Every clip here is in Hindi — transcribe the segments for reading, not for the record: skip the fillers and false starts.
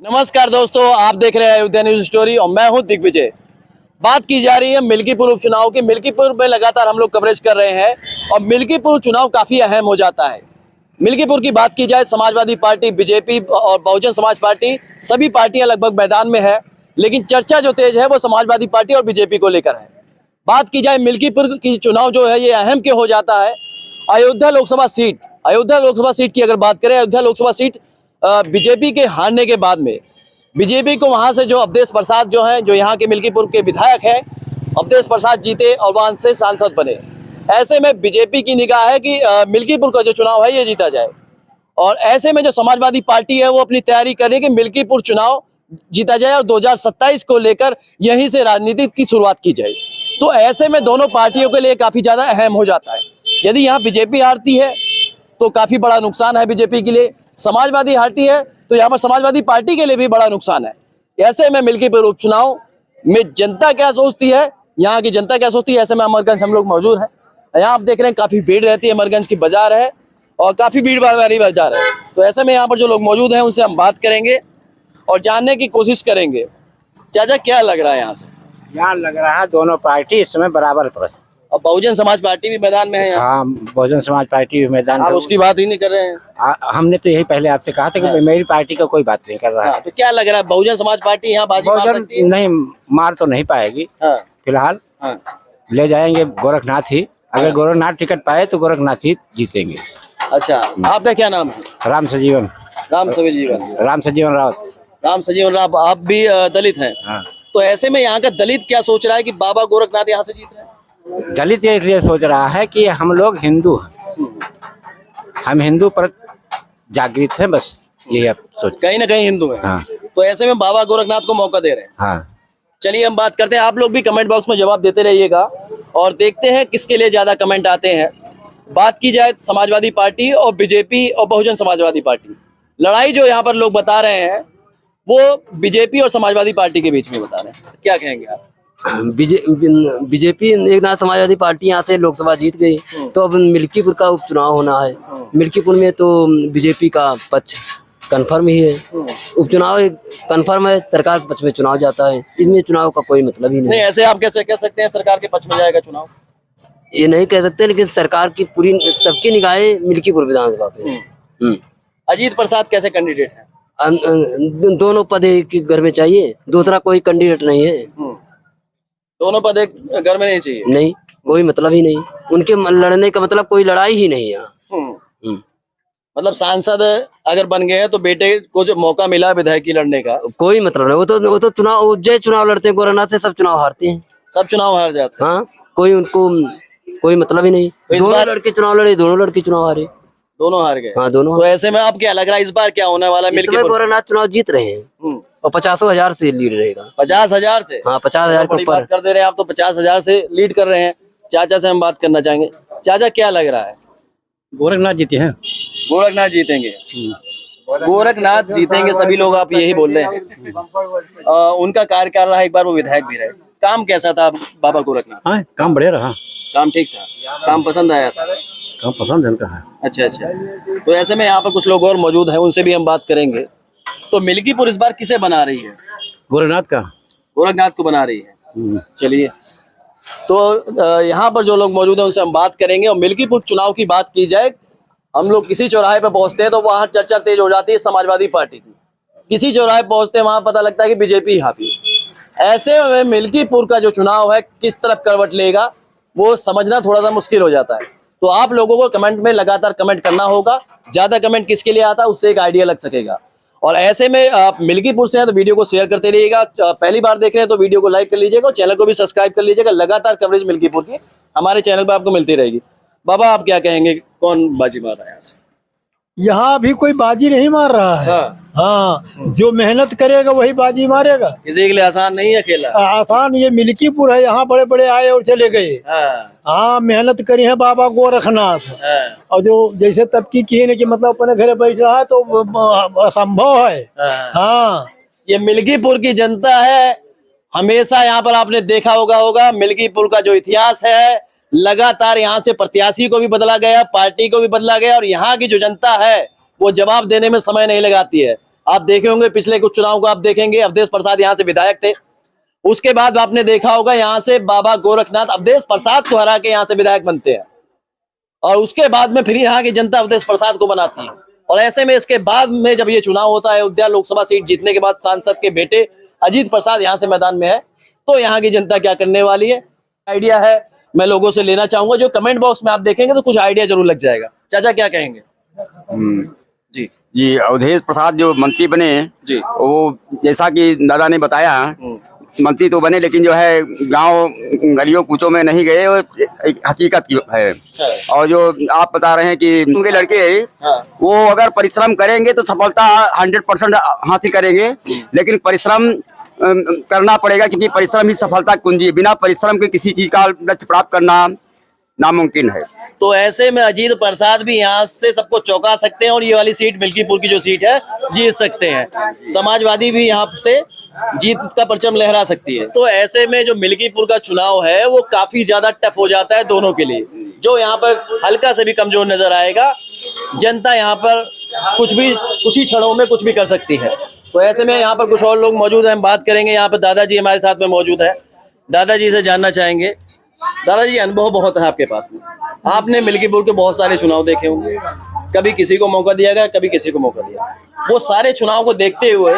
नमस्कार दोस्तों, आप देख रहे हैं अयोध्या न्यूज स्टोरी और मैं हूं दिग्विजय। बात की जा रही है मिल्कीपुर उपचुनाव की। मिल्कीपुर में लगातार हम लोग कवरेज कर रहे हैं और मिल्कीपुर चुनाव काफी अहम हो जाता है। मिल्कीपुर की बात की जाए, समाजवादी पार्टी, बीजेपी और बहुजन समाज पार्टी, सभी पार्टियां लगभग मैदान में है, लेकिन चर्चा जो तेज है वो समाजवादी पार्टी और बीजेपी को लेकर है। बात की जाए मिल्कीपुर की चुनाव जो है ये अहम क्यों हो जाता है। अयोध्या लोकसभा सीट की अगर बात करें, अयोध्या लोकसभा सीट बीजेपी के हारने के बाद में बीजेपी को वहां से जो अवधेश प्रसाद जो हैं, जो यहाँ के मिल्कीपुर के विधायक हैं, अवधेश प्रसाद जीते और वहां से सांसद बने। ऐसे में बीजेपी की निगाह है कि मिल्कीपुर का जो चुनाव है ये जीता जाए, और ऐसे में जो समाजवादी पार्टी है वो अपनी तैयारी कर रही है कि मिल्कीपुर चुनाव जीता जाए और 2027 को लेकर यहीं से राजनीति की शुरुआत की जाए। तो ऐसे में दोनों पार्टियों के लिए काफी ज्यादा अहम हो जाता है। यदि यहाँ बीजेपी हारती है तो काफी बड़ा नुकसान है बीजेपी के लिए, समाजवादी हारती है तो यहाँ पर समाजवादी पार्टी के लिए भी बड़ा नुकसान है। ऐसे में मिल्कीपुर उपचुनाव में जनता क्या सोचती है, यहाँ की जनता क्या सोचती है, ऐसे में अमरगंज हम लोग मौजूद हैं। यहाँ आप देख रहे हैं काफी भीड़ रहती है, अमरगंज की बाजार है और काफी भीड़ वाली बाजार है। तो ऐसे में यहाँ पर जो लोग मौजूद हैं उनसे हम बात करेंगे और जानने की कोशिश करेंगे। चाचा, क्या लग रहा है यहाँ से? यहाँ लग रहा है दोनों पार्टी इस समय बराबर पर है। और बहुजन समाज पार्टी भी मैदान में है यहाँ। हाँ, बहुजन समाज पार्टी भी मैदान में। आप उसकी बात ही नहीं कर रहे हैं। हमने तो यही पहले आपसे कहा था कि मेरी पार्टी का कोई बात नहीं कर रहा है। तो क्या लग रहा है, बहुजन समाज पार्टी यहाँ बाजी मार सकती है? नहीं, मार तो नहीं पाएगी फिलहाल। ले जाएंगे गोरखनाथ ही। अगर गोरखनाथ टिकट पाए तो गोरखनाथ ही जीतेंगे। अच्छा, आपका क्या नाम है? राम सजीवन रावत। राम सजीवन राव, आप भी दलित हैं? हाँ। तो ऐसे में यहाँ का दलित क्या सोच रहा है कि बाबा गोरखनाथ यहाँ से जीत रहे हैं? दलित ये इसलिए सोच रहा है कि हम लोग हिंदू हैं, हम हिंदू पर जागृत हैं, बस यही आप सोच। कहीं ना कहीं हिंदू है। हाँ। तो ऐसे में बाबा गोरखनाथ को मौका दे रहे हैं। हाँ। चलिए हम बात करते हैं, आप लोग भी कमेंट बॉक्स में जवाब देते रहिएगा और देखते हैं किसके लिए ज्यादा कमेंट आते हैं। बात की जाए समाजवादी पार्टी और बीजेपी और बहुजन समाजवादी पार्टी, लड़ाई जो यहाँ पर लोग बता रहे हैं वो बीजेपी और समाजवादी पार्टी के बीच में बता रहे हैं। क्या कहेंगे आप? बीजेपी एक ना समाजवादी पार्टी यहाँ से लोकसभा जीत गई, तो अब मिल्कीपुर का उपचुनाव होना है। मिल्कीपुर में तो बीजेपी का पक्ष कन्फर्म ही है। उपचुनाव कन्फर्म है, सरकार के पक्ष में चुनाव जाता है, इसमें चुनाव का कोई मतलब ही नहीं। ऐसे आप कैसे कह सकते हैं सरकार के पक्ष में जाएगा चुनाव? ये नहीं कह सकते, लेकिन सरकार की पूरी सबकी निगाहें मिल्कीपुर विधानसभा पे। अजीत प्रसाद कैसे कैंडिडेट है? दोनों पद एक घर में चाहिए, दूसरा कोई कैंडिडेट नहीं है। दोनों पद एक घर में नहीं चाहिए? नहीं, कोई मतलब ही नहीं। उनके लड़ने का मतलब कोई लड़ाई ही नहीं है। मतलब सांसद अगर बन गए हैं तो बेटे को जो मौका मिला विधायक की लड़ने का, कोई मतलब नहीं। वो तो चुनाव जय चुनाव लड़ते हैं, गोरखनाथ से सब चुनाव हारते हैं, सब चुनाव हार जाते हैं। हाँ, कोई उनको कोई मतलब ही नहीं। दोनों लड़के चुनाव लड़े, दोनों लड़के चुनाव हारे, दोनों हार गए। हाँ, दोनों। तो ऐसे में अब क्या लग रहा है इस बार क्या होने वाला है? मिलकर गोरखनाथ चुनाव जीत रहे हैं और 50,000 से लीड रहेगा। 50,000 से? हाँ, 50,000 के ऊपर कर दे रहे हैं आप, तो 50,000 से लीड कर रहे हैं। चाचा से हम बात करना चाहेंगे। चाचा, क्या लग रहा है? गोरखनाथ जीते हैं। गोरखनाथ जीतेंगे? गोरखनाथ जीतेंगे सभी लोग, आप यही बोल रहे हैं। उनका कार्यकाल रहा, एक बार वो विधायक भी रहे। काम कैसा था बाबा गोरखनाथ? हाँ, काम बढ़िया रहा। काम ठीक था? काम पसंद आया था? काम पसंद है उनका है। अच्छा। तो ऐसे में यहाँ पर कुछ लोग और मौजूद हैं, उनसे भी हम बात करेंगे। तो मिल्कीपुर इस बार किसे बना रही है? गोरखनाथ को बना रही है। चलिए, तो यहाँ पर जो लोग मौजूद हैं उनसे हम बात करेंगे। और मिल्कीपुर चुनाव की बात की जाए, हम लोग किसी चौराहे पर पहुंचते हैं तो वहाँ चर्चा तेज हो जाती है समाजवादी पार्टी की। किसी चौराहे पहुंचते हैं वहां पता लगता है कि बीजेपी हावी। ऐसे में मिल्कीपुर का जो चुनाव है किस तरफ करवट लेगा वो समझना थोड़ा सा मुश्किल हो जाता है। तो आप लोगों को कमेंट में लगातार कमेंट करना होगा, ज्यादा कमेंट किसके लिए आता है उससे एक आइडिया लग सकेगा। और ऐसे में आप मिल्कीपुर से हैं तो वीडियो को शेयर करते रहिएगा। पहली बार देख रहे हैं तो वीडियो को लाइक कर लीजिएगा और चैनल को भी सब्सक्राइब कर लीजिएगा। लगातार कवरेज मिल्कीपुर की हमारे चैनल पर आपको मिलती रहेगी। बाबा, आप क्या कहेंगे, कौन बाजी मार रहा है यहाँ से? यहाँ अभी कोई बाजी नहीं मार रहा है। हाँ, जो मेहनत करेगा वही बाजी मारेगा। किसी के लिए आसान नहीं है खेला। आसान ये मिल्कीपुर है, यहाँ बड़े बड़े आए और चले गए। हाँ, मेहनत करी है बाबा गोरखनाथ। और जो जैसे तबकी की है कि मतलब अपने घर बैठ रहा है तो असंभव है। हाँ, ये मिल्कीपुर की जनता है। हमेशा यहाँ पर आपने देखा होगा मिल्कीपुर का जो इतिहास है, लगातार यहाँ से प्रत्याशी को भी बदला गया, पार्टी को भी बदला गया, और यहाँ की जो जनता है वो जवाब देने में समय नहीं लगाती है। आप देखे होंगे पिछले कुछ चुनाव को, आप देखेंगे अवधेश प्रसाद यहाँ से विधायक थे, उसके बाद आपने देखा होगा यहाँ से बाबा गोरखनाथ अवधेश प्रसाद को हरा के यहाँ से विधायक बनते हैं, और उसके बाद में फिर यहाँ की जनता अवधेश प्रसाद को बनाती है। और ऐसे में इसके बाद में जब ये चुनाव होता है, अयोध्या लोकसभा सीट जीतने के बाद सांसद के बेटे अजीत प्रसाद यहाँ से मैदान में है, तो यहाँ की जनता क्या करने वाली है, आइडिया है, मैं लोगों से लेना चाहूंगा। जो कमेंट बॉक्स में आप देखेंगे तो कुछ आइडिया जरूर लग जाएगा। चाचा क्या कहेंगे? जी ये अवधेश प्रसाद जो मंत्री बने जी, वो जैसा कि दादा ने बताया मंत्री तो बने, लेकिन जो है गांव गलियों कूचों में नहीं गए, वो एक हकीकत की है। और जो आप बता रहे हैं कि उनके लड़के वो अगर परिश्रम करेंगे तो सफलता 100% हासिल करेंगे, लेकिन परिश्रम करना पड़ेगा, क्योंकि परिश्रम ही सफलता कुंजी है। बिना परिश्रम के किसी चीज का लक्ष्य प्राप्त करना नामुमकिन है। तो ऐसे में अजीत प्रसाद भी यहाँ से सबको चौंका सकते हैं, और ये वाली सीट मिल्कीपुर की जो सीट है जीत सकते हैं। समाजवादी भी यहाँ से जीत का परचम लहरा सकती है। तो ऐसे में जो मिल्कीपुर का चुनाव है वो काफी ज्यादा टफ हो जाता है दोनों के लिए। जो यहाँ पर हल्का से भी कमजोर नजर आएगा, जनता यहाँ पर कुछ ही क्षणों में कुछ भी कर सकती है। तो ऐसे में यहाँ पर कुछ और लोग मौजूद हैं, हम बात करेंगे। यहाँ पर दादाजी हमारे साथ में मौजूद है, दादाजी से जानना चाहेंगे। दादाजी अनुभव बहुत है आपके पास में, आपने मिल्कीपुर के बहुत सारे चुनाव देखे होंगे, कभी किसी को मौका दिया गया, कभी किसी को मौका दिया। वो सारे चुनाव को देखते हुए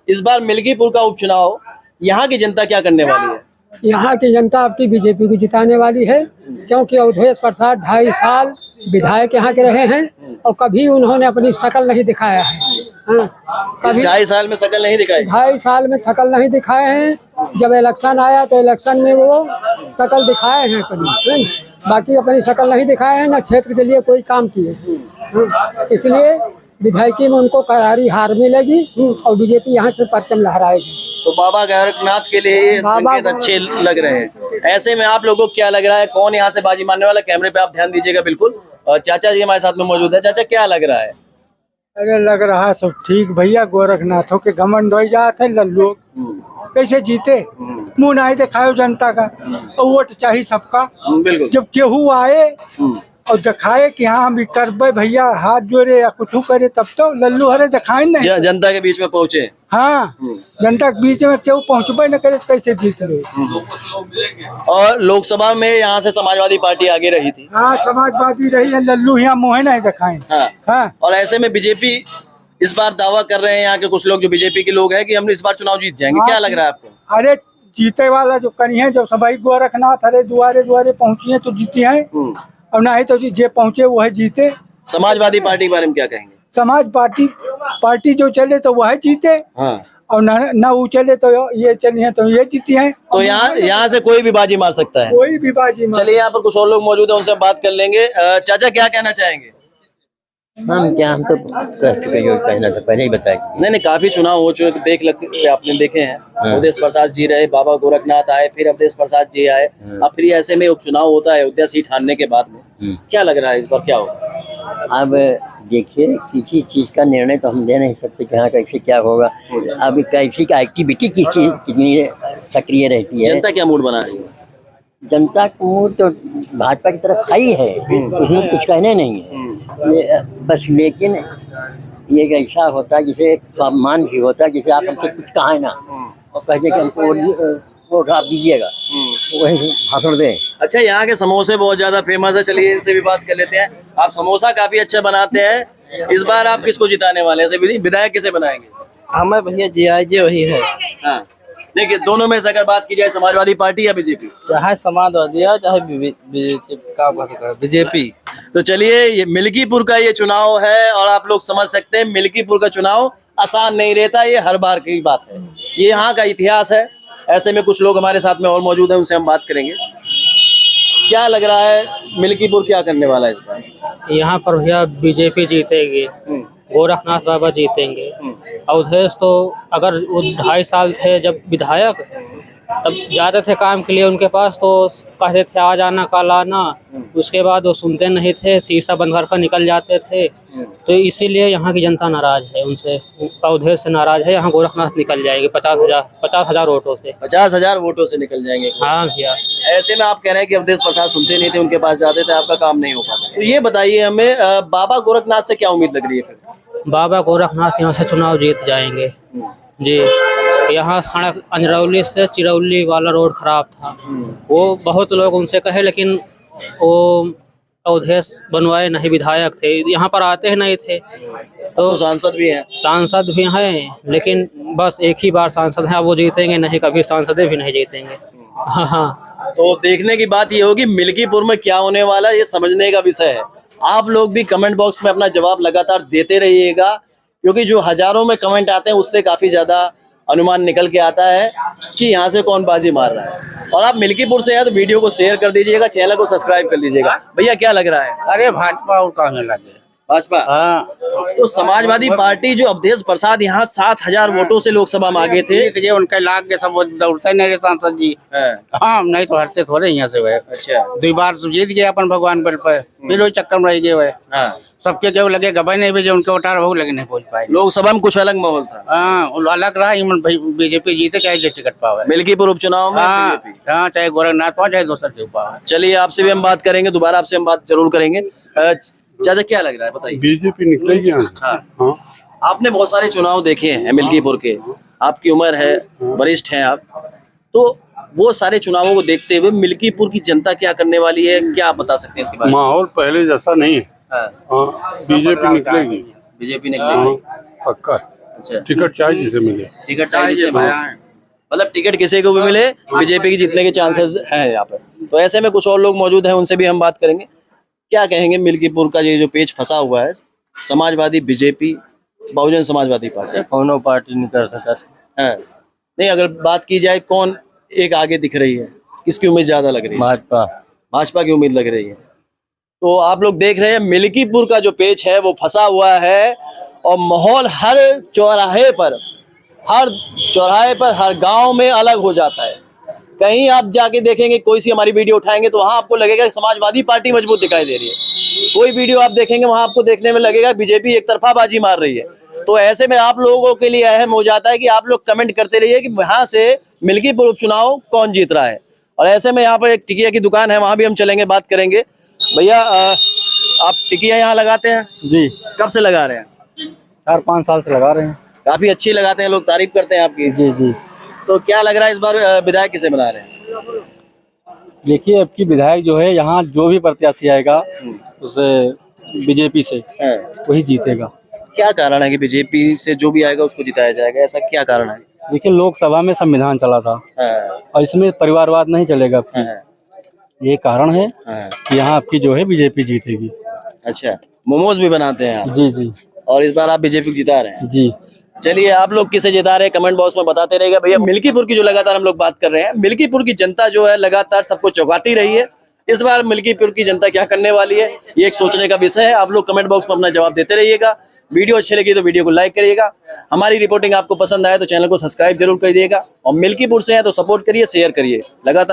इस बार मिल्कीपुर का उपचुनाव यहाँ की जनता क्या करने वाली है? यहाँ की जनता आपकी बीजेपी को जिताने वाली है, क्योंकि अवधेश प्रसाद 2.5 साल विधायक यहाँ के रहे हैं और कभी उन्होंने अपनी शकल नहीं दिखाया है। कभी 2.5 साल में शकल नहीं दिखाई? 2.5 साल में शकल नहीं दिखाए हैं। जब इलेक्शन आया तो इलेक्शन में वो शकल दिखाए हैं अपनी, बाकी अपनी शकल नहीं दिखाए हैं, ना क्षेत्र के लिए कोई काम किए। इसलिए विधायकी में उनको करारी हार मिलेगी और बीजेपी यहाँ से परचम लहराएगी। तो बाबा गोरखनाथ के लिए ये संकेत अच्छे लग रहे हैं। ऐसे में आप लोगों को क्या लग रहा है, कौन यहाँ से बाजी मारने वाला? कैमरे पे आप ध्यान दीजिएगा बिल्कुल। और चाचा जी हमारे साथ में मौजूद है। चाचा क्या लग रहा है? अरे लग रहा है सब ठीक भैया, गोरखनाथों के घमंड हो जाते लल्लू कैसे जीते, मुंह नहीं दिखाओ जनता का, और वोट चाहिए सबका। बिल्कुल। जब केहू आए और दिखाए कि हाँ हम करबे भैया, हाथ जोड़े या कुछ करे, तब तो लल्लू हरे दिखाए नहीं। जनता के बीच में पहुंचे। हाँ, जनता के बीच में केहू पहुँचबे न करे, कैसे जीत रहे। और लोकसभा में यहाँ से समाजवादी पार्टी आगे रही थी। हाँ, समाजवादी रही है, लल्लू यहाँ मुँह नहीं दिखाए। हाँ। और ऐसे में बीजेपी इस बार दावा कर रहे हैं यहाँ के कुछ लोग, जो बीजेपी के लोग हैं, कि हम इस बार चुनाव जीत जाएंगे। क्या लग रहा है आपको? अरे जीते वाला जो करी है, जो सभी गोरखनाथ हरे दुआरे दुआरे पहुँची है तो जीती है, और ना ही तो जे पहुँचे वो है जीते। समाजवादी पार्टी के बारे में क्या कहेंगे? समाज पार्टी जो चले तो वह जीते। हाँ। और ना वो चले तो ये चली है तो ये जीती है। तो यहाँ से कोई भी बाजी मार सकता है। कोई भी बाजी मार। चलिए यहाँ पर कुछ और लोग मौजूद हैं, उनसे बात कर लेंगे। चाचा क्या कहना चाहेंगे? हम तो कह चुके, जो कहना था पहले ही बताया। नहीं, काफी चुनाव हो चुके, आपने देखे हैं। अवधेश प्रसाद जी रहे, बाबा गोरखनाथ आए, फिर अवधेश प्रसाद जी आए, अब फिर ऐसे में उपचुनाव होता है अयोध्या सीट हारने के बाद में। क्या लग रहा है इस बार क्या होगा? अब देखिए, किसी चीज का निर्णय तो हम दे नहीं सकते कि हाँ कैसे क्या होगा। अब कैसी का एक्टिविटी कितनी सक्रिय रहती है। जनता क्या मूड बना रही है? जनता का मूड तो भाजपा की तरफ हाई है, उसमें कुछ कहने नहीं है। बस लेकिन ये ऐसा होता है जिसे एक सम्मान भी होता है, जिसे आप हमसे कुछ कहा ना और कहते कि हमको वोट आप दीजिएगा, वही भाषण दें। अच्छा, यहाँ के समोसे बहुत ज्यादा फेमस है, चलिए इनसे भी बात कर लेते हैं। आप समोसा काफी अच्छा बनाते हैं, इस बार आप किसको जिताने वाले हैं? विधायक किसे बनाएंगे? हमें भैया जी वही है। हाँ, देखिए दोनों में से अगर बात की जाए, समाजवादी पार्टी या बीजेपी? चाहे समाजवादी हो चाहे बीजेपी। तो चलिए, ये मिल्कीपुर का ये चुनाव है और आप लोग समझ सकते हैं मिल्कीपुर का चुनाव आसान नहीं रहता, ये हर बार की बात है, ये यहाँ का इतिहास है। ऐसे में कुछ लोग हमारे साथ में और मौजूद हैं, उनसे हम बात करेंगे। क्या लग रहा है मिल्कीपुर क्या करने वाला है इस बार? यहाँ पर भैया बीजेपी जीतेगी, गोरखनाथ बाबा जीतेंगे। अवधेश तो अगर वो 2.5 साल थे जब विधायक, तब जाते थे काम के लिए उनके पास, तो कहते थे आ जाना कल आना, उसके बाद वो सुनते नहीं थे, शीशा बंद कर निकल जाते थे। तो इसीलिए यहाँ की जनता नाराज है उनसे, अवधेश से नाराज है। यहाँ गोरखनाथ निकल जाएंगे 50,000 वोटों से। 50,000 वोटों से निकल जाएंगे? हाँ भैया। ऐसे में आप कह रहे हैं कि अवधेश प्रसाद सुनते नहीं थे, उनके पास जाते थे, आपका काम नहीं हो पाता। तो ये बताइए हमें, बाबा गोरखनाथ से क्या उम्मीद लग रही है फिर? बाबा गोरखनाथ यहाँ से चुनाव जीत जाएंगे जी। यहाँ सड़क अंजरौली से चिरौली वाला रोड खराब था, वो बहुत लोग उनसे कहे, लेकिन वो अवधेश बनवाए नहीं, विधायक थे, यहाँ पर आते ही नहीं थे। तो सांसद भी हैं। सांसद भी हैं, लेकिन बस एक ही बार सांसद हैं, वो जीतेंगे नहीं, कभी सांसद भी नहीं जीतेंगे। हाँ, तो देखने की बात ये होगी मिल्कीपुर में क्या होने वाला है, ये समझने का विषय है। आप लोग भी कमेंट बॉक्स में अपना जवाब लगातार देते रहिएगा, क्योंकि जो हजारों में कमेंट आते हैं उससे काफी ज्यादा अनुमान निकल के आता है कि यहाँ से कौन बाजी मार रहा है। और आप मिल्कीपुर से हैं तो वीडियो को शेयर कर दीजिएगा, चैनल को सब्सक्राइब कर लीजिएगा। भैया क्या लग रहा है? अरे भाजपा और कहने लगे। भाजपा। हाँ, तो समाजवादी पार्टी जो अवधेश प्रसाद यहाँ 7,000 वोटों से लोकसभा में आगे थे। ये उनके लाग के सब दौड़ते नहीं रहे सांसद जी। हाँ, नहीं तो हर से थोड़े यहाँ से हुए। अच्छा। 2 बार जीत गए अपन भगवान बल पे, फिर वही चक्कर में रह गए हुए। सबके जो लगे गवाही नहीं भेजे, उनके वोटार बहुत लगे नहीं पहुंच पाए। लोकसभा में कुछ अलग माहौल था। हाँ, अलग रहा। बीजेपी जीते चाहे टिकट पावे मिल्कीपुर उपचुनाव में। हाँ, चाहे गोरखनाथ पाओ चाहे दूसरा क्यों पावे। चलिए, आपसे भी हम बात करेंगे, दोबारा आपसे हम बात जरूर करेंगे। चाचा क्या लग रहा है बताइए? बीजेपी निकलेगी यहाँ से। हाँ। आपने बहुत सारे चुनाव देखे हैं मिल्कीपुर के, आपकी उम्र है, वरिष्ठ हैं आप, तो वो सारे चुनावों को देखते हुए मिल्कीपुर की जनता क्या करने वाली है, क्या आप बता सकते हैं इसके बारे में? माहौल पहले जैसा नहीं है। बीजेपी निकलेगी। बीजेपी निकलेगी पक्का। अच्छा, टिकट चाहिए जिसे मिले। टिकट चाहिए जिसे मिले, मतलब टिकट किसी को भी मिले, बीजेपी की जीतने के चांसेस हैं यहाँ पे। तो ऐसे में कुछ और लोग मौजूद हैं, उनसे भी हम बात करेंगे। क्या कहेंगे मिल्कीपुर का ये जो पेच फंसा हुआ है, समाजवादी, बीजेपी, बहुजन समाजवादी पार्टी? कोनो पार्टी नहीं कर सकता है नहीं, अगर बात की जाए कौन एक आगे दिख रही है, किसकी उम्मीद ज्यादा लग रही है? भाजपा। भाजपा की उम्मीद लग रही है। तो आप लोग देख रहे हैं मिल्कीपुर का जो पेच है वो फंसा हुआ है, और माहौल हर चौराहे पर, हर गांव में अलग हो जाता है। कहीं आप जाके देखेंगे, कोई सी हमारी वीडियो उठाएंगे तो वहां आपको लगेगा समाजवादी पार्टी मजबूत दिखाई दे रही है। कोई वीडियो आप देखेंगे वहां आपको देखने में लगेगा बीजेपी एक तरफा बाजी मार रही है। तो ऐसे में आप लोगों के लिए अहम हो जाता है कि आप लोग कमेंट करते रहिए कि वहां से मिल्कीपुर उपचुनाव कौन जीत रहा है। और ऐसे में यहाँ पर एक टिकिया की दुकान है, वहां भी हम चलेंगे, बात करेंगे। भैया आप टिकिया यहाँ लगाते हैं? जी, कब से लगा रहे हैं? 4-5 साल से लगा रहे हैं। काफी अच्छी लगाते हैं, लोग तारीफ करते हैं आपकी। जी जी। तो क्या लग रहा है इस बार विधायक किसे बना रहे हैं? देखिए, अब की विधायक जो है यहाँ जो भी प्रत्याशी आएगा उसे बीजेपी से वही जीतेगा। क्या कारण है कि बीजेपी से जो भी आएगा उसको जिताया जाएगा, ऐसा क्या कारण है? देखिए, लोकसभा में संविधान चला था और इसमें परिवारवाद नहीं चलेगा आपकी। ये कारण है कि यहाँ आपकी जो है बीजेपी जीतेगी। अच्छा, मोमोज भी बनाते हैं आप? जी जी। और इस बार आप बीजेपी को जिता रहे हैं? जी। चलिए, आप लोग किसे जिता रहे हैं कमेंट बॉक्स में बताते रहेगा। भैया मिल्कीपुर की जो लगातार हम लोग बात कर रहे हैं, मिल्कीपुर की जनता जो है लगातार सबको चौंकाती रही है। इस बार मिल्कीपुर की जनता क्या करने वाली है, ये एक सोचने का विषय है। आप लोग कमेंट बॉक्स में अपना जवाब देते रहिएगा। वीडियो अच्छी लगी तो वीडियो को लाइक करिएगा। हमारी रिपोर्टिंग आपको पसंद आए तो चैनल को सब्सक्राइब जरूर करिएगा। और मिल्कीपुर से है तो सपोर्ट करिए, शेयर करिए लगातार।